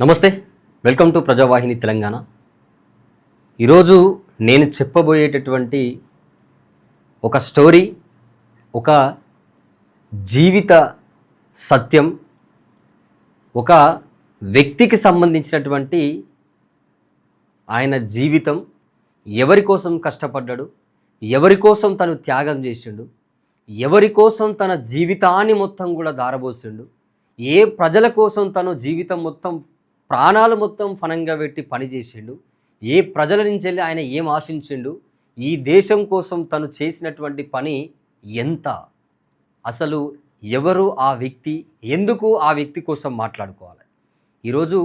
నమస్తే, welcome to ప్రజావాహిని Telangana. ఈరోజు నేను చెప్పబోయేటటువంటి ఒక స్టోరీ, ఒక జీవిత సత్యం, ఒక వ్యక్తికి సంబంధించినటువంటి ఆయన జీవితం. ఎవరి కోసం కష్టపడ్డాడు, ఎవరి కోసం తను త్యాగం చేసిండు, ఎవరి కోసం తన జీవితాన్ని మొత్తం కూడా దారబోసిండు, ఏ ప్రజల కోసం తను జీవితం మొత్తం ప్రాణాలు మొత్తం ఫనంగా పెట్టి పనిచేసిండు, ఏ ప్రజల నుంచి వెళ్ళి ఆయన ఏం ఆశించిండు, ఈ దేశం కోసం తను చేసినటువంటి పని ఎంత, అసలు ఎవరు ఆ వ్యక్తి, ఎందుకు ఆ వ్యక్తి కోసం మాట్లాడుకోవాలి. ఈరోజు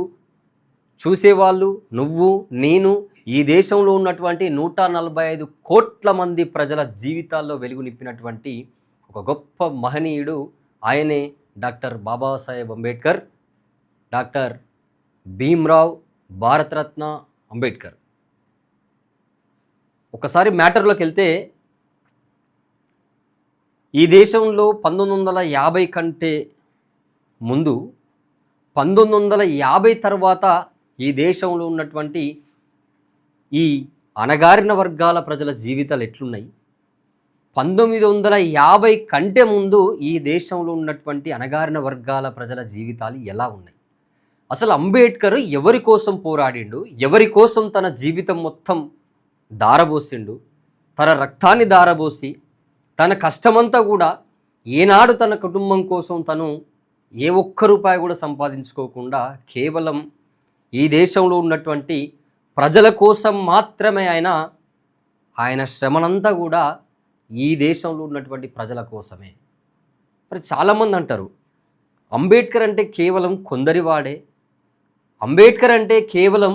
చూసేవాళ్ళు నువ్వు నేను, ఈ దేశంలో ఉన్నటువంటి 145 కోట్ల మంది ప్రజల జీవితాల్లో వెలుగు నింపినటువంటి ఒక గొప్ప మహనీయుడు. ఆయనే డాక్టర్ బాబాసాహెబ్ అంబేద్కర్, డాక్టర్ భీమ్రావ్ భారతరత్న అంబేద్కర్. ఒకసారి మ్యాటర్లోకి వెళ్తే, ఈ దేశంలో 1950 కంటే ముందు, 1950 తర్వాత ఈ దేశంలో ఉన్నటువంటి ఈ అణగారిన వర్గాల ప్రజల జీవితాలు ఎట్లున్నాయి, 1950 కంటే ముందు ఈ దేశంలో ఉన్నటువంటి అణగారిన వర్గాల ప్రజల జీవితాలు ఎలా ఉన్నాయి, అసలు అంబేద్కర్ ఎవరి కోసం పోరాడిండు, ఎవరి కోసం తన జీవితం మొత్తం దారబోసిండు, తన రక్తాన్ని దారబోసి తన కష్టమంతా కూడా ఏనాడు తన కుటుంబం కోసం తను ఏ ఒక్క రూపాయి కూడా సంపాదించుకోకుండా కేవలం ఈ దేశంలో ఉన్నటువంటి ప్రజల కోసం మాత్రమే ఆయన శ్రమనంతా కూడా ఈ దేశంలో ఉన్నటువంటి ప్రజల కోసమే. మరి చాలామంది అంటారు అంబేద్కర్ అంటే కేవలం కొందరివాడే, అంబేద్కర్ అంటే కేవలం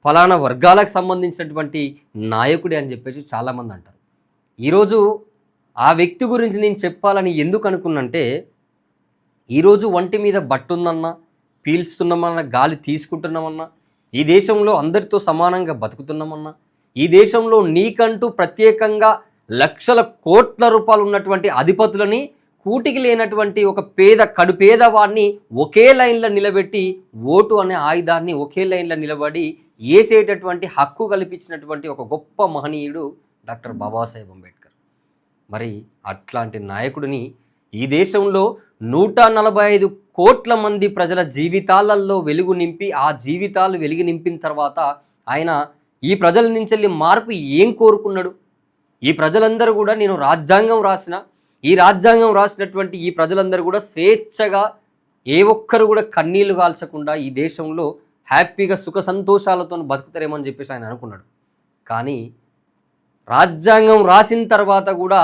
ఫలానా వర్గాలకు సంబంధించినటువంటి నాయకుడే అని చెప్పేసి చాలామంది అంటారు. ఈరోజు ఆ వ్యక్తి గురించి నేను చెప్పాలని ఎందుకు అనుకున్నంటే, ఈరోజు ఒంటి మీద బట్టుందన్నా, పీల్చుతున్నామన్నా, గాలి తీసుకుంటున్నామన్నా, ఈ దేశంలో అందరితో సమానంగా బతుకుతున్నామన్నా, ఈ దేశంలో నీకంటూ ప్రత్యేకంగా లక్షల కోట్ల రూపాయలు ఉన్నటువంటి అధిపతులని కూటికి లేనటువంటి ఒక కడుపేదవాడిని ఒకే లైన్లో నిలబెట్టి ఓటు అనే ఆయుధాన్ని ఒకే లైన్లో నిలబడి వేసేటటువంటి హక్కు కల్పించినటువంటి ఒక గొప్ప మహనీయుడు డాక్టర్ బాబాసాహెబ్ అంబేద్కర్. మరి అట్లాంటి నాయకుడిని ఈ దేశంలో 145 కోట్ల మంది ప్రజల జీవితాలలో వెలుగు నింపి, ఆ జీవితాలు వెలుగు నింపిన తర్వాత ఆయన ఈ ప్రజల నుంచి వెళ్ళి మార్పు ఏం కోరుకున్నాడు, ఈ ప్రజలందరూ కూడా నేను రాజ్యాంగం రాసిన, ఈ రాజ్యాంగం రాసినటువంటి ఈ ప్రజలందరూ కూడా స్వేచ్ఛగా ఏ ఒక్కరు కూడా కన్నీళ్లు కాల్చకుండా ఈ దేశంలో హ్యాపీగా సుఖ సంతోషాలతో బతుకుతారేమని చెప్పేసి ఆయన అనుకున్నాడు. కానీ రాజ్యాంగం రాసిన తర్వాత కూడా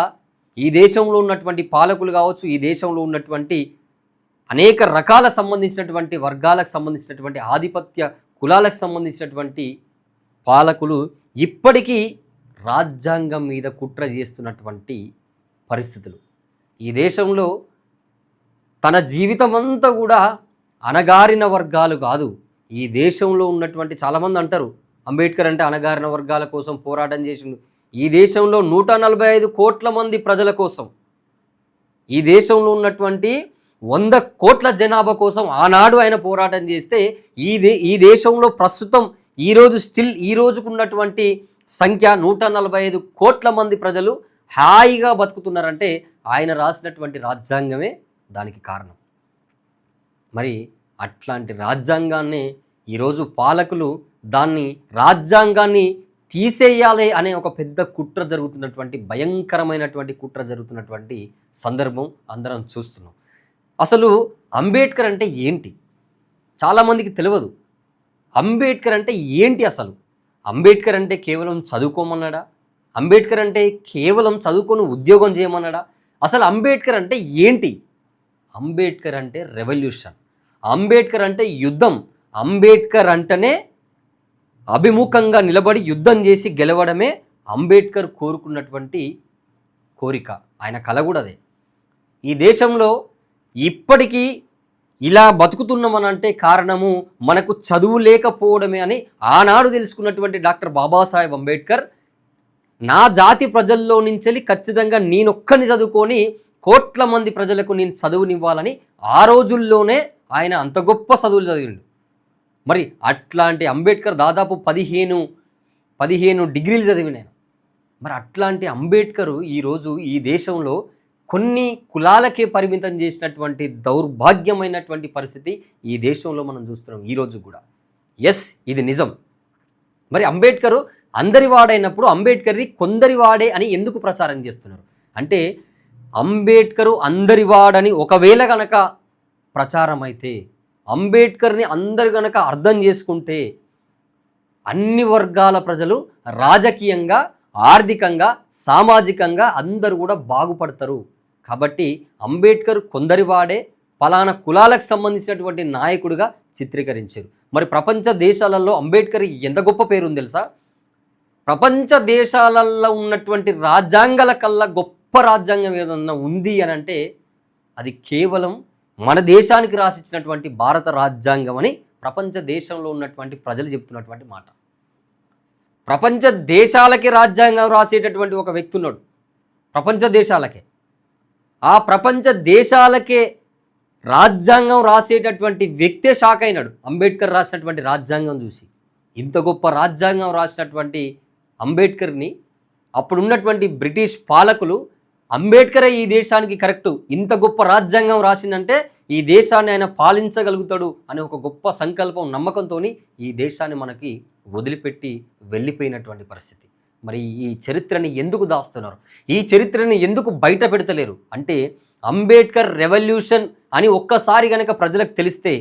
ఈ దేశంలో ఉన్నటువంటి పాలకులు కావచ్చు, ఈ దేశంలో ఉన్నటువంటి అనేక రకాల సంబంధించినటువంటి వర్గాలకు సంబంధించినటువంటి ఆధిపత్య కులాలకు సంబంధించినటువంటి పాలకులు ఇప్పటికీ రాజ్యాంగం మీద కుట్ర చేస్తున్నటువంటి పరిస్థితులు. ఈ దేశంలో తన జీవితం అంతా కూడా అణగారిన వర్గాలు కాదు, ఈ దేశంలో ఉన్నటువంటి చాలామంది అంటారు అంబేద్కర్ అంటే అణగారిన వర్గాల కోసం పోరాటం చేసిండు. ఈ దేశంలో 145 కోట్ల మంది ప్రజల కోసం, ఈ దేశంలో ఉన్నటువంటి 100 కోట్ల జనాభా కోసం ఆనాడు ఆయన పోరాటం చేస్తే ఈ దేశంలో ప్రస్తుతం ఈ రోజుకున్నటువంటి సంఖ్య 145 కోట్ల మంది ప్రజలు హాయిగా బతుకుతున్నారంటే ఆయన రాసినటువంటి రాజ్యాంగమే దానికి కారణం. మరి అట్లాంటి రాజ్యాంగాన్ని ఈరోజు పాలకులు రాజ్యాంగాన్ని తీసేయాలి అనే ఒక పెద్ద కుట్ర జరుగుతున్నటువంటి, భయంకరమైనటువంటి కుట్ర జరుగుతున్నటువంటి సందర్భం అందరం చూస్తున్నాం. అసలు అంబేద్కర్ అంటే ఏంటి చాలామందికి తెలియదు. అంబేద్కర్ అంటే ఏంటి అసలు? అంబేద్కర్ అంటే కేవలం చదువుకోమన్నాడా? అంబేద్కర్ అంటే కేవలం చదువుకొని ఉద్యోగం చేయమన్నాడా? అసలు అంబేద్కర్ అంటే ఏంటి? అంబేద్కర్ అంటే రెవల్యూషన్, అంబేద్కర్ అంటే యుద్ధం, అంబేద్కర్ అంటేనే అభిముఖంగా నిలబడి యుద్ధం చేసి గెలవడమే అంబేద్కర్ కోరుకున్నటువంటి కోరిక. ఆయన కల కూడా అదే. ఈ దేశంలో ఇప్పటికీ ఇలా బతుకుతున్నామనంటే కారణము మనకు చదువు లేకపోవడమే అని ఆనాడు తెలుసుకున్నటువంటి డాక్టర్ బాబాసాహెబ్ అంబేద్కర్, నా జాతి ప్రజల్లో నుంచి ఖచ్చితంగా నేనొక్కని చదువుకొని కోట్ల మంది ప్రజలకు నేను చదువునివ్వాలని ఆ రోజుల్లోనే ఆయన అంత గొప్ప చదువులు చదివిండు. మరి అట్లాంటి అంబేద్కర్ దాదాపు 15 డిగ్రీలు చదివినాను. మరి అట్లాంటి అంబేద్కరు ఈరోజు ఈ దేశంలో కొన్ని కులాలకే పరిమితం చేసినటువంటి దౌర్భాగ్యమైనటువంటి పరిస్థితి ఈ దేశంలో మనం చూస్తున్నాం ఈరోజు కూడా. ఎస్, ఇది నిజం. మరి అంబేద్కరు అందరి వాడైనప్పుడు అంబేద్కర్ని కొందరి వాడే అని ఎందుకు ప్రచారం చేస్తున్నారు అంటే, అంబేద్కరు అందరి వాడని ఒకవేళ గనక ప్రచారం అయితే, అంబేద్కర్ని అందరు గనక అర్థం చేసుకుంటే అన్ని వర్గాల ప్రజలు రాజకీయంగా, ఆర్థికంగా, సామాజికంగా అందరూ కూడా బాగుపడతారు. కాబట్టి అంబేద్కర్ కొందరి వాడే, పలానా కులాలకు సంబంధించినటువంటి నాయకుడిగా చిత్రీకరించారు. మరి ప్రపంచ దేశాలలో అంబేద్కర్ ఎంత గొప్ప పేరు ఉంది తెలుసా? ప్రపంచ దేశాలలో ఉన్నటువంటి రాజ్యాంగాల కల్లా గొప్ప రాజ్యాంగం ఏదన్నా ఉంది అని అంటే అది కేవలం మన దేశానికి రాసిచ్చినటువంటి భారత రాజ్యాంగం అని ప్రపంచ దేశంలో ఉన్నటువంటి ప్రజలు చెప్తున్నటువంటి మాట. ప్రపంచ దేశాలకి రాజ్యాంగం రాసేటటువంటి ఒక వ్యక్తి ఉన్నాడు, ప్రపంచ దేశాలకే. ఆ ప్రపంచ దేశాలకే రాజ్యాంగం రాసేటటువంటి వ్యక్తే షాక్ అయినాడు అంబేద్కర్ రాసినటువంటి రాజ్యాంగం చూసి. ఇంత గొప్ప రాజ్యాంగం రాసినటువంటి అంబేద్కర్ని అప్పుడున్నటువంటి బ్రిటిష్ పాలకులు అంబేద్కరే ఈ దేశానికి కరెక్టు, ఇంత గొప్ప రాజ్యాంగం రాసిందంటే ఈ దేశాన్ని ఆయన పాలించగలుగుతాడు అనే ఒక గొప్ప సంకల్పం, నమ్మకంతో ఈ దేశాన్ని మనకి వదిలిపెట్టి వెళ్ళిపోయినటువంటి పరిస్థితి. మరి ఈ చరిత్రని ఎందుకు దాస్తున్నారు, ఈ చరిత్రని ఎందుకు బయట పెడతలేరు అంటే, అంబేద్కర్ రెవల్యూషన్ అని ఒక్కసారి కనుక ప్రజలకు తెలిస్తే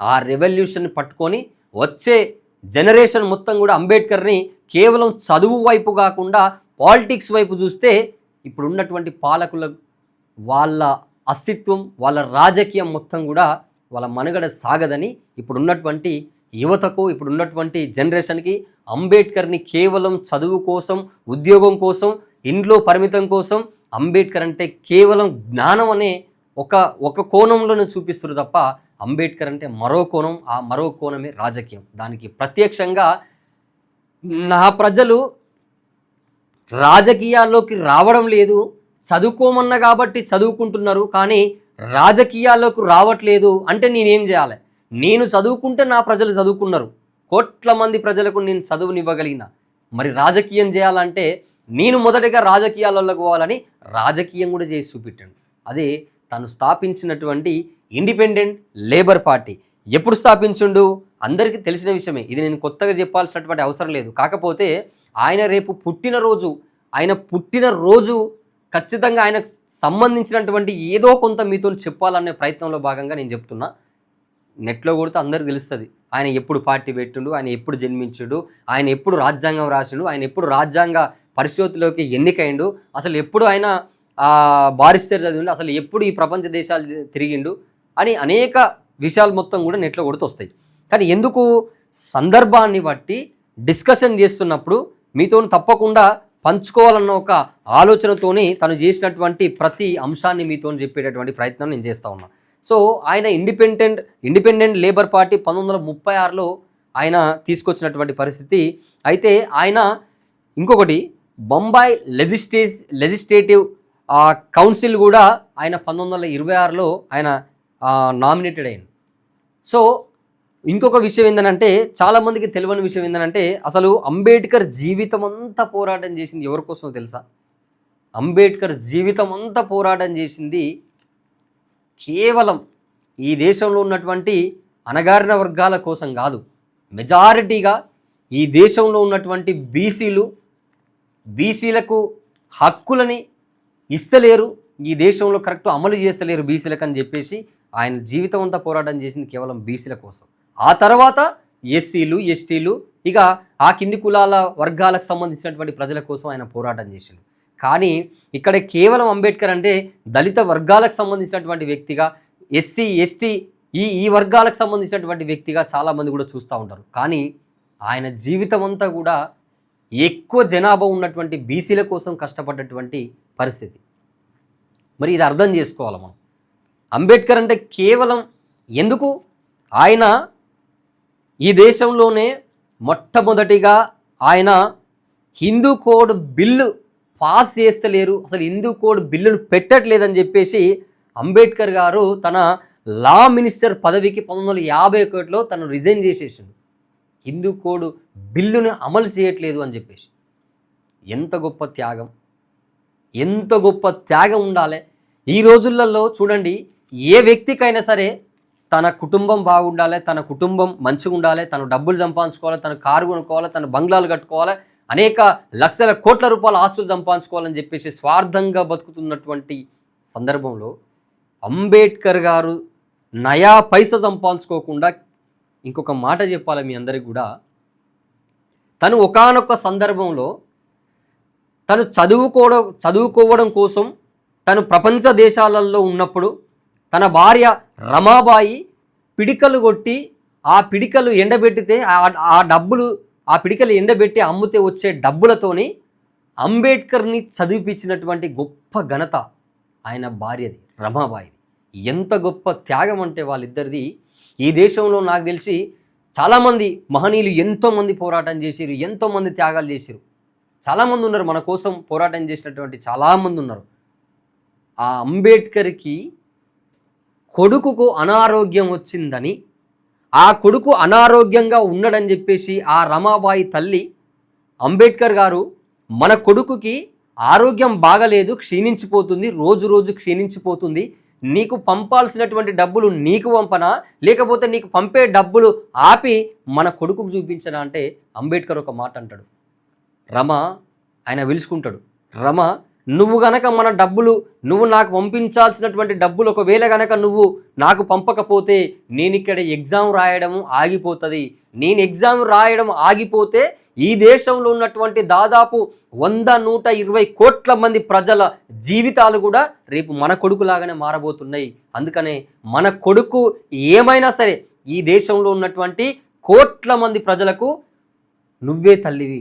ఆ రెవల్యూషన్ పట్టుకొని వచ్చే జనరేషన్ మొత్తం కూడా అంబేద్కర్ని కేవలం చదువు వైపు కాకుండా పాలిటిక్స్ వైపు చూస్తే ఇప్పుడు ఉన్నటువంటి పాలకుల వాళ్ళ అస్తిత్వం, వాళ్ళ రాజకీయం మొత్తం కూడా వాళ్ళ మనుగడ సాగదని ఇప్పుడున్నటువంటి యువతకు, ఇప్పుడున్నటువంటి జనరేషన్కి అంబేద్కర్ని కేవలం చదువు కోసం, ఉద్యోగం కోసం, ఇంట్లో పరిమితం కోసం అంబేద్కర్ అంటే కేవలం జ్ఞానం అనే ఒక కోణంలోనే చూపిస్తారు తప్ప అంబేద్కర్ అంటే మరో కోణం, ఆ మరో కోణమే రాజకీయం. దానికి ప్రత్యక్షంగా నా ప్రజలు రాజకీయాల్లోకి రావడం లేదు, చదువుకోమన్నా కాబట్టి చదువుకుంటున్నారు, కానీ రాజకీయాల్లోకి రావట్లేదు అంటే నేనేం చేయాలి? నేను చదువుకుంటే నా ప్రజలు చదువుకున్నారు, కోట్ల మంది ప్రజలకు నేను చదువునివ్వగలిగిన, మరి రాజకీయం చేయాలంటే నేను మొదటగా రాజకీయాల్లోకి పోవాలని రాజకీయం కూడా చేసి చూపెట్టాడు. అదే తను స్థాపించినటువంటి ఇండిపెండెంట్ లేబర్ పార్టీ. ఎప్పుడు స్థాపించుండు అందరికీ తెలిసిన విషయమే, ఇది నేను కొత్తగా చెప్పాల్సినటువంటి అవసరం లేదు. కాకపోతే ఆయన రేపు పుట్టినరోజు, ఆయన పుట్టినరోజు ఖచ్చితంగా ఆయనకు సంబంధించినటువంటి ఏదో కొంత మీతో చెప్పాలనే ప్రయత్నంలో భాగంగా నేను చెప్తున్నా. నెట్లో కొడితే అందరికీ తెలుస్తుంది ఆయన ఎప్పుడు పార్టీ పెట్టిండు, ఆయన ఎప్పుడు జన్మించుడు, ఆయన ఎప్పుడు రాజ్యాంగం రాసిండు, ఆయన ఎప్పుడు రాజ్యాంగ పరిశోధనలోకి ఎన్నికైండు, అసలు ఎప్పుడు ఆయన బారిస్టర్ చదివిండు, అసలు ఎప్పుడు ఈ ప్రపంచ దేశాలు తిరిగిండు అని అనేక విషయాలు మొత్తం కూడా నెట్లో కొడుతూ వస్తాయి. కానీ ఎందుకు సందర్భాన్ని బట్టి డిస్కషన్ చేస్తున్నప్పుడు మీతో తప్పకుండా పంచుకోవాలన్న ఒక ఆలోచనతోని తను చేసినటువంటి ప్రతి అంశాన్ని మీతో చెప్పేటటువంటి ప్రయత్నం నేను చేస్తూ ఉన్నా. సో ఆయన ఇండిపెండెంట్ లేబర్ పార్టీ 1936లో ఆయన తీసుకొచ్చినటువంటి పరిస్థితి. అయితే ఆయన ఇంకొకటి బొంబాయి లెజిస్లేటివ్ కౌన్సిల్ కూడా ఆయన 1926లో ఆయన నామినేటెడ్ అయింది. సో ఇంకొక విషయం ఏంటంటే, చాలామందికి తెలియని విషయం ఏంటంటే, అసలు అంబేద్కర్ జీవితం అంతా పోరాటం చేసింది ఎవరి కోసం తెలుసా? అంబేద్కర్ జీవితం అంతా పోరాటం చేసింది కేవలం ఈ దేశంలో ఉన్నటువంటి అణగారిన వర్గాల కోసం కాదు. మెజారిటీగా ఈ దేశంలో ఉన్నటువంటి బీసీలకు హక్కులని ఇస్తలేరు, ఈ దేశంలో కరెక్ట్ అమలు చేస్తలేరు బీసీలకు అని చెప్పేసి ఆయన జీవితం అంతా పోరాటం చేసింది కేవలం బీసీల కోసం. ఆ తర్వాత ఎస్సీలు, ఎస్టీలు, ఇక ఆ కింది కులాల వర్గాలకు సంబంధించినటువంటి ప్రజల కోసం ఆయన పోరాటం చేసిండు. కానీ ఇక్కడ కేవలం అంబేద్కర్ అంటే దళిత వర్గాలకు సంబంధించినటువంటి వ్యక్తిగా, ఎస్సీ, ఎస్టీ ఈ వర్గాలకు సంబంధించినటువంటి వ్యక్తిగా చాలామంది కూడా చూస్తూ ఉంటారు. కానీ ఆయన జీవితం అంతా కూడా ఎక్కువ జనాభా ఉన్నటువంటి బీసీల కోసం కష్టపడ్డటువంటి పరిస్థితి. మరి ఇది అర్థం చేసుకోవాలి మనం. అంబేద్కర్ అంటే కేవలం ఎందుకు ఆయన ఈ దేశంలోనే మొట్టమొదటిగా ఆయన హిందూ కోడ్ బిల్లు పాస్ చేస్తలేరు, అసలు హిందూ కోడ్ బిల్లును పెట్టట్లేదని చెప్పేసి అంబేద్కర్ గారు తన లా మినిస్టర్ పదవికి 1951లో తను రిజైన్ చేసేసిండు. హిందూ కోడ్ బిల్లుని అమలు చేయట్లేదు అని చెప్పేసి. ఎంత గొప్ప త్యాగం, ఎంత గొప్ప త్యాగం ఉండాలి. ఈ రోజులలో చూడండి, ఏ వ్యక్తికైనా సరే తన కుటుంబం బాగుండాలి, తన కుటుంబం మంచిగా ఉండాలి, తను డబ్బులు సంపాదించుకోవాలి, తన కారు కొనుక్కోవాలి, తన బంగ్లాలు కట్టుకోవాలి, అనేక లక్షల కోట్ల రూపాయల ఆస్తులు సంపాదించుకోవాలని చెప్పేసి స్వార్థంగా బతుకుతున్నటువంటి సందర్భంలో అంబేద్కర్ గారు నయా పైసా సంపాదించుకోకుండా, ఇంకొక మాట చెప్పాలి మీ అందరికి కూడా, తను ఒకానొక సందర్భంలో తను చదువుకోవడం కోసం తను ప్రపంచ దేశాలలో ఉన్నప్పుడు తన భార్య రమాబాయి పిడికలు కొట్టి ఆ పిడికలు ఎండబెట్టితే ఆ పిడికలు ఎండబెట్టి అమ్మితే వచ్చే డబ్బులతోని అంబేద్కర్ని చదివిపించినటువంటి గొప్ప ఘనత ఆయన భార్యది, రమాబాయిది. ఎంత గొప్ప త్యాగం అంటే వాళ్ళిద్దరిది. ఈ దేశంలో నాకు తెలిసి చాలామంది మహనీయులు ఎంతోమంది పోరాటం చేసిరు, ఎంతోమంది త్యాగాలు చేసిరు. చాలామంది ఉన్నారు, మన కోసం పోరాటం చేసినటువంటి చాలామంది ఉన్నారు. ఆ అంబేద్కర్కి కొడుకుకు అనారోగ్యం వచ్చిందని, ఆ కొడుకు అనారోగ్యంగా ఉన్నాడని చెప్పేసి ఆ రమాబాయి తల్లి అంబేద్కర్ గారు, మన కొడుకుకి ఆరోగ్యం బాగలేదు, క్షీణించిపోతుంది, రోజు రోజు క్షీణించిపోతుంది, నీకు పంపాల్సినటువంటి డబ్బులు నీకు పంపనా, లేకపోతే నీకు పంపే డబ్బులు ఆపి మన కొడుకుకు చూపించనా అంటే అంబేద్కర్ ఒక మాట అంటాడు. రమ, ఆయన పిలుచుకుంటాడు, రమ నువ్వు గనక మన డబ్బులు, నువ్వు నాకు పంపించాల్సినటువంటి డబ్బులు ఒకవేళ గనక నువ్వు నాకు పంపకపోతే నేను ఇక్కడ ఎగ్జామ్ రాయడం ఆగిపోతుంది. నేను ఎగ్జామ్ రాయడం ఆగిపోతే ఈ దేశంలో ఉన్నటువంటి దాదాపు 100-120 కోట్ల మంది ప్రజల జీవితాలు కూడా రేపు మన కొడుకులాగానే మారబోతున్నాయి. అందుకనే మన కొడుకు ఏమైనా సరే ఈ దేశంలో ఉన్నటువంటి కోట్ల మంది ప్రజలకు నువ్వే తల్లివి,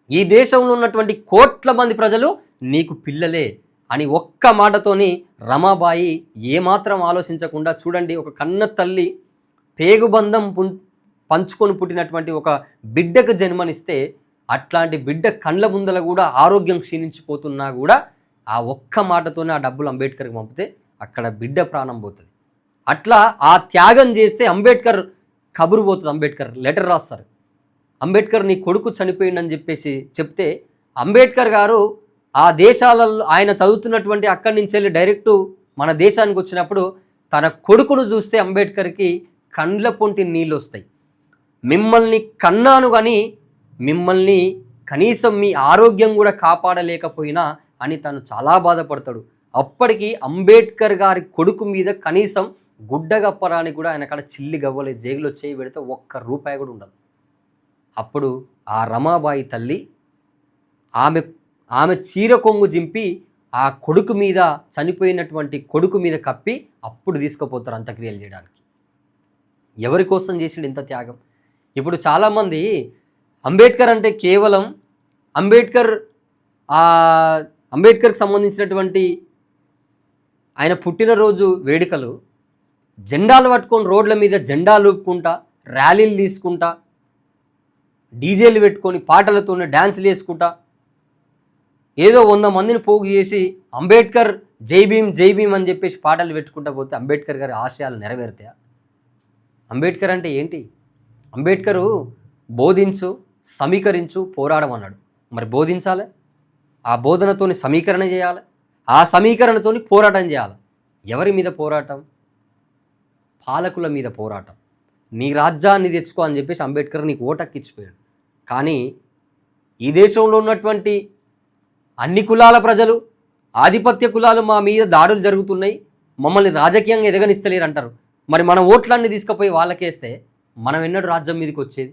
ఈ దేశంలో ఉన్నటువంటి కోట్ల మంది ప్రజలు నీకు పిల్లలే అని ఒక్క మాటతోని రమాబాయి ఏమాత్రం ఆలోచించకుండా, చూడండి, ఒక కన్న తల్లి పేగుబంధం పంచుకొని పుట్టినటువంటి ఒక బిడ్డకు జన్మనిస్తే అట్లాంటి బిడ్డ కండ్ల ముందల కూడా ఆరోగ్యం క్షీణించిపోతున్నా కూడా ఆ ఒక్క మాటతోనే ఆ డబ్బులు అంబేద్కర్కి పంపితే అక్కడ బిడ్డ ప్రాణం పోతుంది. అట్లా ఆ త్యాగం చేస్తే అంబేద్కర్ కబురు పోతుంది. అంబేద్కర్ లెటర్ రాస్తారు, అంబేద్కర్ నీ కొడుకు చనిపోయిందని చెప్పేసి చెప్తే అంబేద్కర్ గారు ఆ దేశాలలో ఆయన చదువుతున్నటువంటి అక్కడి నుంచి వెళ్ళి డైరెక్టు మన దేశానికి వచ్చినప్పుడు తన కొడుకును చూస్తే అంబేద్కర్కి కండ్ల పొంటి నీళ్ళు వస్తాయి. మిమ్మల్ని కన్నాను కానీ మిమ్మల్ని కనీసం మీ ఆరోగ్యం కూడా కాపాడలేకపోయినా అని తను చాలా బాధపడతాడు. అప్పటికి అంబేద్కర్ గారి కొడుకు మీద కనీసం గుడ్డగప్పరానికి కూడా ఆయన అక్కడ చిల్లి గవ్వలేదు, జైలులో చేయి పెడితే ₹1 కూడా ఉండదు. అప్పుడు ఆ రమాబాయి తల్లి ఆమె చీర కొంగు జింపి ఆ కొడుకు మీద, చనిపోయినటువంటి కొడుకు మీద కప్పి అప్పుడు తీసుకుపోతారు అంత్యక్రియలు చేయడానికి. ఎవరి కోసం చేసిండు ఇంత త్యాగం? ఇప్పుడు చాలామంది అంబేద్కర్ అంటే కేవలం అంబేద్కర్కి సంబంధించినటువంటి ఆయన పుట్టినరోజు వేడుకలు జెండాలు పట్టుకొని రోడ్ల మీద జెండాలు ఊపుకుంటా, ర్యాలీలు తీసుకుంటా, డీజేలు పెట్టుకొని పాటలతోనే డ్యాన్సులు వేసుకుంటా, ఏదో 100 మందిని పోగు చేసి అంబేద్కర్ జై భీమ్ జై భీమ్ అని చెప్పేసి పాటలు పెట్టుకుంటా పోతే అంబేద్కర్ గారి ఆశయాలు నెరవేరుతాయా? అంబేద్కర్ అంటే ఏంటి? అంబేద్కరు బోధించు, సమీకరించు, పోరాడమన్నాడు. మరి బోధించాలి, ఆ బోధనతోని సమీకరణ చేయాలి, ఆ సమీకరణతోని పోరాటం చేయాలి. ఎవరి మీద పోరాటం? పాలకుల మీద పోరాటం. నీ రాజ్యాన్ని తెచ్చుకో అని చెప్పేసి అంబేద్కర్ నీకు ఓటక్కిచ్చిపోయాడు. కానీ ఈ దేశంలో ఉన్నటువంటి అన్ని కులాల ప్రజలు, ఆధిపత్య కులాలు మా మీద దాడులు జరుగుతున్నాయి, మమ్మల్ని రాజకీయంగా ఎదగనిస్తలేరు అంటారు. మరి మన ఓట్లన్నీ తీసుకుపోయి వాళ్ళకేస్తే మనం ఎన్నడూ రాజ్యం మీదకి వచ్చేది?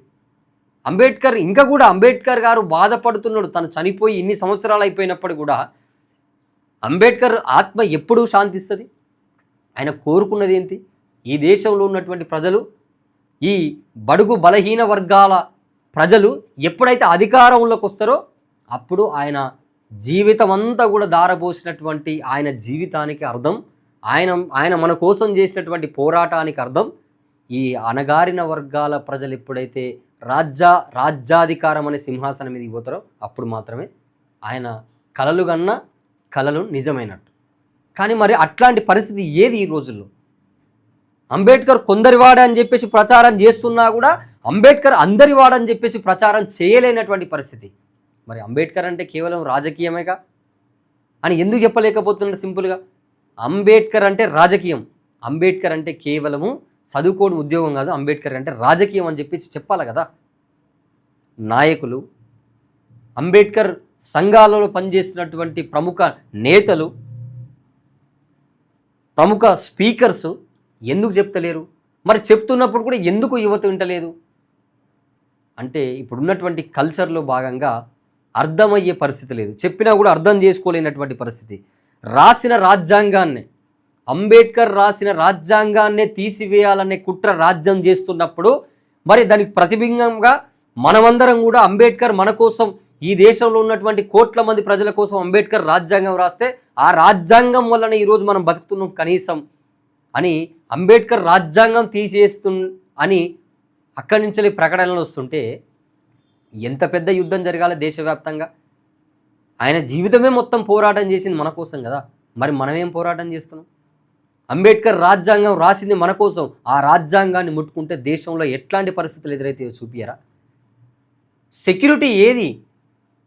అంబేద్కర్ గారు బాధపడుతున్నాడు. తను చనిపోయి ఇన్ని సంవత్సరాలు అయిపోయినప్పుడు కూడా అంబేద్కర్ ఆత్మ ఎప్పుడూ శాంతిస్తుంది. ఆయన కోరుకున్నది ఏంటి? ఈ దేశంలో ఉన్నటువంటి ప్రజలు, ఈ బడుగు బలహీన వర్గాల ప్రజలు ఎప్పుడైతే అధికారంలోకి వస్తారో అప్పుడు ఆయన జీవితం అంతా కూడా దారబోసినటువంటి ఆయన జీవితానికి అర్థం, ఆయన మన కోసం చేసినటువంటి పోరాటానికి అర్థం, ఈ అణగారిన వర్గాల ప్రజలు ఎప్పుడైతే రాజ్యాధికారం అనే సింహాసనం మీద పోతారో అప్పుడు మాత్రమే ఆయన కలలు కన్నా కలలు నిజమైనట్టు. కానీ మరి అట్లాంటి పరిస్థితి ఏది ఈ రోజుల్లో? అంబేద్కర్ కొందరివాడ అని చెప్పేసి ప్రచారం చేస్తున్నా కూడా అంబేద్కర్ అందరివాడ అని చెప్పేసి ప్రచారం చేయలేనటువంటి పరిస్థితి. మరి అంబేద్కర్ అంటే కేవలం రాజకీయమేగా అని ఎందుకు చెప్పలేకపోతున్నారు సింపుల్గా? అంబేద్కర్ అంటే రాజకీయం, అంబేద్కర్ అంటే కేవలము చదువుకోని ఉద్యోగం కాదు, అంబేద్కర్ అంటే రాజకీయం అని చెప్పేసి చెప్పాలి కదా. నాయకులు, అంబేద్కర్ సంఘాలలో పనిచేస్తున్నటువంటి ప్రముఖ నేతలు, ప్రముఖ స్పీకర్సు ఎందుకు చెప్తలేరు? మరి చెప్తున్నప్పుడు కూడా ఎందుకు యువత వింటలేదు? అంటే ఇప్పుడున్నటువంటి కల్చర్లో భాగంగా అర్థమయ్యే పరిస్థితి లేదు, చెప్పినా కూడా అర్థం చేసుకోలేనటువంటి పరిస్థితి. రాసిన రాజ్యాంగాన్నే, అంబేద్కర్ రాసిన రాజ్యాంగాన్నే తీసివేయాలనే కుట్ర రాజ్యం చేస్తున్నప్పుడు మరి దానికి ప్రతిబింబంగా మనమందరం కూడా అంబేద్కర్ మన కోసం, ఈ దేశంలో ఉన్నటువంటి కోట్ల మంది ప్రజల కోసం అంబేద్కర్ రాజ్యాంగం రాస్తే ఆ రాజ్యాంగం వలన ఈరోజు మనం బతుకుతున్నాం కనీసం అని అంబేద్కర్ రాజ్యాంగం తీసేస్తు అని అక్కడి నుంచి ప్రకటనలు వస్తుంటే ఎంత పెద్ద యుద్ధం జరగాలి దేశవ్యాప్తంగా? ఆయన జీవితమే మొత్తం పోరాటం చేసింది మన కోసం కదా, మరి మనమేం పోరాటం చేస్తున్నాం? అంబేద్కర్ రాజ్యాంగం రాసింది మన కోసం, ఆ రాజ్యాంగాన్ని ముట్టుకుంటే దేశంలో ఎట్లాంటి పరిస్థితులు ఎదురైతే చూపియరా? సెక్యూరిటీ ఏది?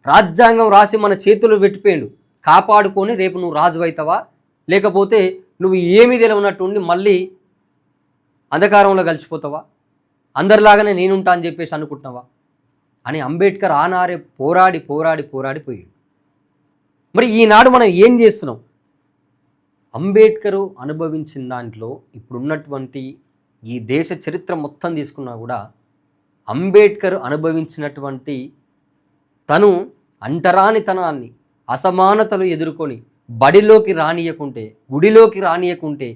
రాజ్యాంగం రాసి మన చేతులు పెట్టిపోయాడు, కాపాడుకొని రేపు నువ్వు రాజు అవుతావా, లేకపోతే నువ్వు ఏమీ తెలియనట్టు ఉండి మళ్ళీ అంధకారంలో కలిసిపోతావా, అందరిలాగానే నేనుంటా అని చెప్పేసి అనుకుంటున్నావా అని అంబేద్కర్ ఆనారే పోరాడి పోరాడి పోరాడి పోయాడు. మరి ఈనాడు మనం ఏం చేస్తున్నాం? అంబేద్కరు అనుభవించిన దాంట్లో ఇప్పుడున్నటువంటి ఈ దేశ చరిత్ర మొత్తం తీసుకున్నా కూడా అంబేద్కర్ అనుభవించినటువంటి తను అంటరానితనాన్ని, అసమానతలు ఎదుర్కొని బడిలోకి రానియకుంటే, గుడిలోకి రానియకుంటే,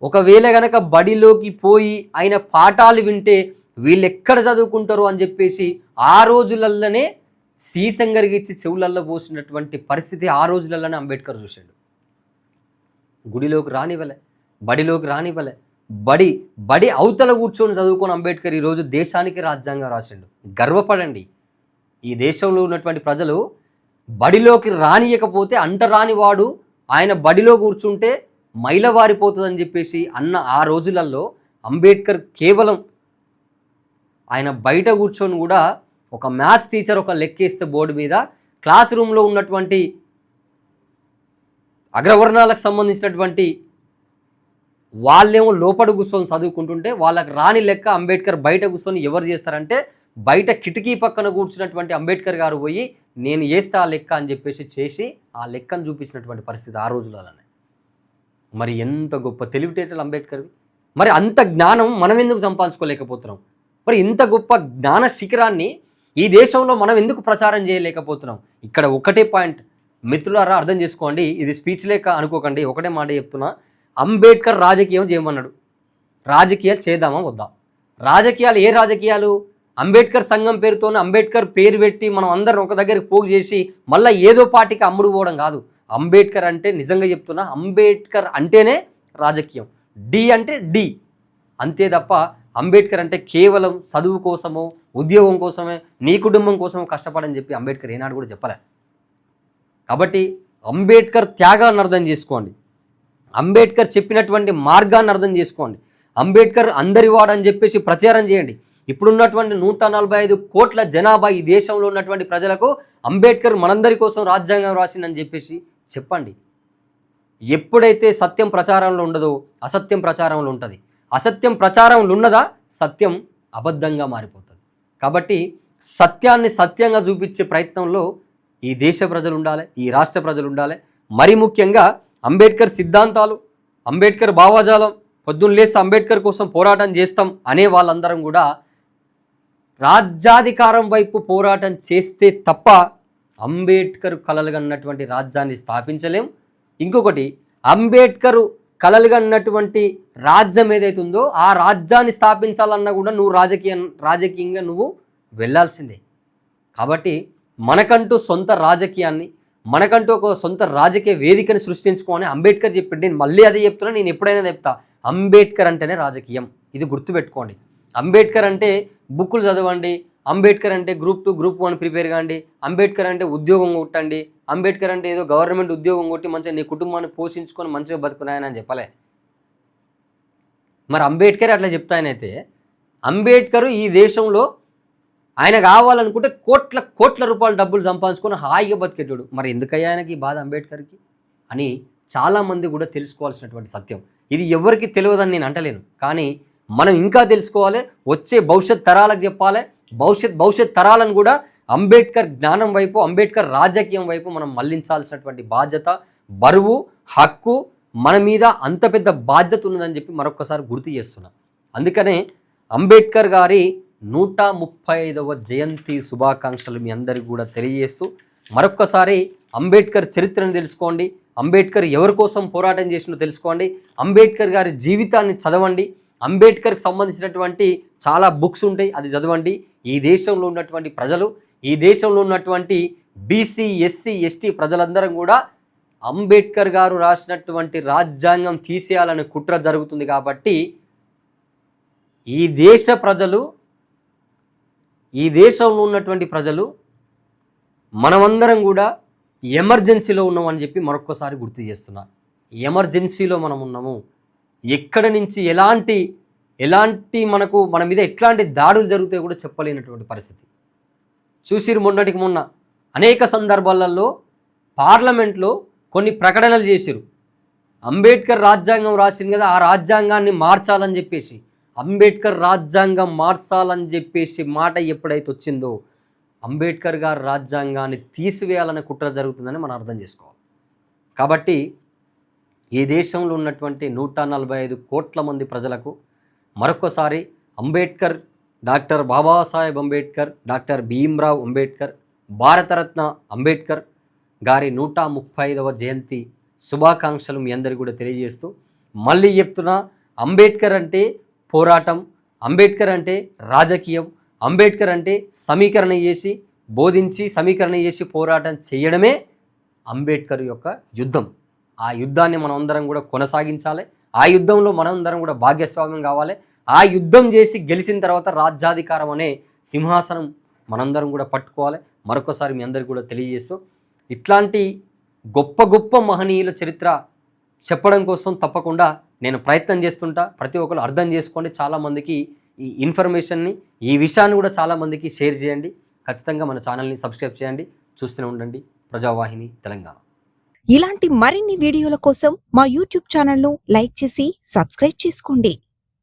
ఒకవేళ గనక బడిలోకి పోయి ఆయన పాఠాలు వింటే వీళ్ళు ఎక్కడ చదువుకుంటారు అని చెప్పేసి ఆ రోజులల్లోనే సీసంగరిగిచ్చి చెవులల్లో పోసినటువంటి పరిస్థితి ఆ రోజులల్లోనే అంబేద్కర్ చూశాడు. గుడిలోకి రానివ్వలే, బడిలోకి రానివ్వలే, బడి అవతల కూర్చొని చదువుకొని అంబేద్కర్ ఈరోజు దేశానికి రాజ్యాంగం రాసిండు. గర్వపడండి. ఈ దేశంలో ఉన్నటువంటి ప్రజలు బడిలోకి రానియకపోతే అంటరాని వాడు ఆయన బడిలో కూర్చుంటే మైలవారిపోతుందని చెప్పేసి అన్న ఆ రోజులలో అంబేద్కర్ కేవలం ఆయన బయట కూర్చొని కూడా ఒక మ్యాథ్స్ టీచర్ ఒక లెక్కేస్తే బోర్డు మీద క్లాస్ రూమ్లో ఉన్నటువంటి అగ్రవర్ణాలకు సంబంధించినటువంటి వాళ్ళేమో లోపల కూర్చొని చదువుకుంటుంటే వాళ్ళకి రాని లెక్క అంబేద్కర్ బయట కూర్చొని ఎవరు చేస్తారంటే బయట కిటికీ పక్కన కూర్చున్నటువంటి అంబేద్కర్ గారు పోయి నేను వేస్తే ఆ లెక్క అని చెప్పేసి చేసి ఆ లెక్కను చూపించినటువంటి పరిస్థితి ఆ రోజులలోనే. మరి ఎంత గొప్ప తెలివితేటలు అంబేద్కర్వి. మరి అంత జ్ఞానం మనం ఎందుకు సంపాదించుకోలేకపోతున్నాం? మరి ఇంత గొప్ప జ్ఞాన శిఖరాన్ని ఈ దేశంలో మనం ఎందుకు ప్రచారం చేయలేకపోతున్నాం? ఇక్కడ ఒకటే పాయింట్ మిత్రులారా అర్థం చేసుకోండి, ఇది స్పీచ్ లేక అనుకోకండి, ఒకటే మాట చెప్తున్నా. అంబేద్కర్ రాజకీయం చేయమన్నాడు, రాజకీయాలు చేద్దామా వద్దా? రాజకీయాలు ఏ రాజకీయాలు? అంబేద్కర్ సంఘం పేరుతోనే అంబేద్కర్ పేరు పెట్టి మనం అందరం ఒక దగ్గరికి పోగు చేసి మళ్ళీ ఏదో పార్టీకి అమ్ముడు పోవడం కాదు. అంబేద్కర్ అంటే నిజంగా చెప్తున్నా, అంబేద్కర్ అంటేనే రాజకీయం. డి అంటే డి అంతే తప్ప అంబేద్కర్ అంటే కేవలం చదువు కోసమో ఉద్యోగం కోసమే నీ కుటుంబం కోసమో కష్టపడని చెప్పి అంబేద్కర్ ఏనాడు కూడా చెప్పలే. కాబట్టి అంబేద్కర్ త్యాగాన్ని అర్థం చేసుకోండి, అంబేద్కర్ చెప్పినటువంటి మార్గాన్ని అర్థం చేసుకోండి, అంబేద్కర్ అందరివాడని చెప్పేసి ప్రచారం చేయండి. ఇప్పుడున్నటువంటి 145 కోట్ల జనాభా ఈ దేశంలో ఉన్నటువంటి ప్రజలకు అంబేద్కర్ మనందరి కోసం రాజ్యాంగం రాసిందని చెప్పేసి చెప్పండి. ఎప్పుడైతే సత్యం ప్రచారంలో ఉండదో అసత్యం ప్రచారంలో ఉంటుంది, అసత్యం ప్రచారంలో ఉన్నదా సత్యం అబద్ధంగా మారిపోతుంది. కాబట్టి సత్యాన్ని సత్యంగా చూపించే ప్రయత్నంలో ఈ దేశ ప్రజలు ఉండాలి, ఈ రాష్ట్ర ప్రజలు ఉండాలి. మరి ముఖ్యంగా అంబేద్కర్ సిద్ధాంతాలు, అంబేద్కర్ భావజాలం, పొద్దున్న లేస్తే అంబేద్కర్ కోసం పోరాటం చేస్తాం అనే వాళ్ళందరం కూడా రాజ్యాధికారం వైపు పోరాటం చేస్తే తప్ప అంబేద్కర్ కలలుగన్నటువంటి రాజ్యాన్ని స్థాపించలేం. ఇంకొకటి, అంబేద్కర్ కలలుగన్నటువంటి రాజ్యం ఏదైతే ఉందో ఆ రాజ్యాన్ని స్థాపించాలన్నా కూడా నువ్వు రాజకీయంగా నువ్వు వెళ్ళాల్సిందే. కాబట్టి మనకంటూ సొంత రాజకీయాన్ని, మనకంటూ ఒక సొంత రాజకీయ వేదికని సృష్టించుకోని అంబేద్కర్ చెప్పింది. నేను మళ్ళీ అదే చెప్తున్నా, నేను ఎప్పుడైనా చెప్తా, అంబేద్కర్ అంటేనే రాజకీయం. ఇది గుర్తుపెట్టుకోండి. అంబేద్కర్ అంటే బుక్కులు చదవండి, అంబేద్కర్ అంటే గ్రూప్ 2 గ్రూప్ 1 ప్రిపేర్ కాండి, అంబేద్కర్ అంటే ఉద్యోగం కొట్టండి, అంబేద్కర్ అంటే ఏదో గవర్నమెంట్ ఉద్యోగం కొట్టి మంచిగా నీ కుటుంబాన్ని పోషించుకొని మంచిగా బతుకున్నాయని చెప్పలే. మరి అంబేద్కర్ అట్లా చెప్తానైతే అంబేద్కర్ ఈ దేశంలో ఆయన కావాలనుకుంటే కోట్ల కోట్ల రూపాయల డబ్బులు సంపాదించుకొని హాయిగా బతికేటాడు. మరి ఎందుకయ్యా ఆయనకి ఈ బాధ అంబేద్కర్కి అని చాలామంది కూడా తెలుసుకోవాల్సినటువంటి సత్యం. ఇది ఎవరికి తెలియదని నేను అంటలేను, కానీ మనం ఇంకా తెలుసుకోవాలి, వచ్చే భవిష్యత్ తరాలకు చెప్పాలి. భవిష్యత్ తరాలను కూడా అంబేద్కర్ జ్ఞానం వైపు, అంబేద్కర్ రాజకీయం వైపు మనం మళ్లించాల్సినటువంటి బాధ్యత, బరువు, హక్కు మన మీద అంత పెద్ద బాధ్యత ఉన్నదని చెప్పి మరొకసారి గుర్తు చేస్తున్నా. అందుకనే అంబేద్కర్ గారి 135వ జయంతి శుభాకాంక్షలు మీ అందరికీ కూడా తెలియజేస్తూ, మరొక్కసారి అంబేద్కర్ చరిత్రను తెలుసుకోండి, అంబేద్కర్ ఎవరి కోసం పోరాటం చేసినో తెలుసుకోండి, అంబేద్కర్ గారి జీవితాన్ని చదవండి, అంబేద్కర్కి సంబంధించినటువంటి చాలా బుక్స్ ఉంటాయి, అది చదవండి. ఈ దేశంలో ఉన్నటువంటి ప్రజలు, ఈ దేశంలో ఉన్నటువంటి బీసీ, ఎస్సీ, ఎస్టీ ప్రజలందరం కూడా అంబేద్కర్ గారు రాసినటువంటి రాజ్యాంగం తీసేయాలని కుట్ర జరుగుతుంది. కాబట్టి ఈ దేశ ప్రజలు, ఈ దేశంలో ఉన్నటువంటి ప్రజలు మనమందరం కూడా ఎమర్జెన్సీలో ఉన్నామని చెప్పి మరొక్కసారి గుర్తు చేస్తున్నా. ఎమర్జెన్సీలో మనం ఉన్నాము. ఎక్కడి నుంచి ఎలాంటి మన మీద ఎట్లాంటి దాడులు జరుగుతాయో కూడా చెప్పలేనటువంటి పరిస్థితి. చూసిరు మొన్నటికి మొన్న అనేక సందర్భాలలో పార్లమెంట్లో కొన్ని ప్రకటనలు చేసిరు. అంబేద్కర్ రాజ్యాంగం రాసింది కదా, ఆ రాజ్యాంగాన్ని మార్చాలని చెప్పేసి, అంబేద్కర్ రాజ్యాంగం మార్చాలని చెప్పేసి మాట ఎప్పుడైతే వచ్చిందో అంబేద్కర్ గారి రాజ్యాంగాన్ని తీసివేయాలనే కుట్ర జరుగుతుందని మనం అర్థం చేసుకోవాలి. కాబట్టి ఈ దేశంలో ఉన్నటువంటి 145 కోట్ల మంది ప్రజలకు మరొకసారి అంబేద్కర్, డాక్టర్ బాబాసాహెబ్ అంబేద్కర్, డాక్టర్ భీమ్రావ్ అంబేద్కర్, భారతరత్న అంబేద్కర్ గారి 135వ జయంతి శుభాకాంక్షలు మీ అందరికీ కూడా తెలియజేస్తూ, మళ్ళీ చెప్తున్నా, అంబేద్కర్ అంటే పోరాటం, అంబేద్కర్ అంటే రాజకీయం, అంబేద్కర్ అంటే సమీకరణ చేసి, బోధించి సమీకరణ చేసి పోరాటం చేయడమే అంబేద్కర్ యొక్క యుద్ధం. ఆ యుద్ధాన్ని మనం అందరం కూడా కొనసాగించాలి. ఆ యుద్ధంలో మనందరం కూడా భాగస్వామ్యం కావాలి. ఆ యుద్ధం చేసి గెలిచిన తర్వాత రాజ్యాధికారం అనే సింహాసనం మనందరం కూడా పట్టుకోవాలి. మరొకసారి మీ అందరికీ కూడా తెలియజేస్తూ, ఇట్లాంటి గొప్ప గొప్ప మహనీయుల చరిత్ర చెప్పడం కోసం తప్పకుండా నేను ప్రయత్నం చేస్తుంటా. ప్రతి ఒక్కరు అర్థం చేసుకోండి. చాలామందికి ఈ ఇన్ఫర్మేషన్ని, ఈ విషయాన్ని కూడా చాలామందికి షేర్ చేయండి. ఖచ్చితంగా మన ఛానల్ని సబ్స్క్రైబ్ చేయండి. చూస్తూనే ఉండండి ప్రజావాహిని తెలంగాణ. ఇలాంటి మరిన్ని వీడియోల కోసం మా యూట్యూబ్ ఛానల్ను లైక్ చేసి సబ్స్క్రైబ్ చేసుకోండి.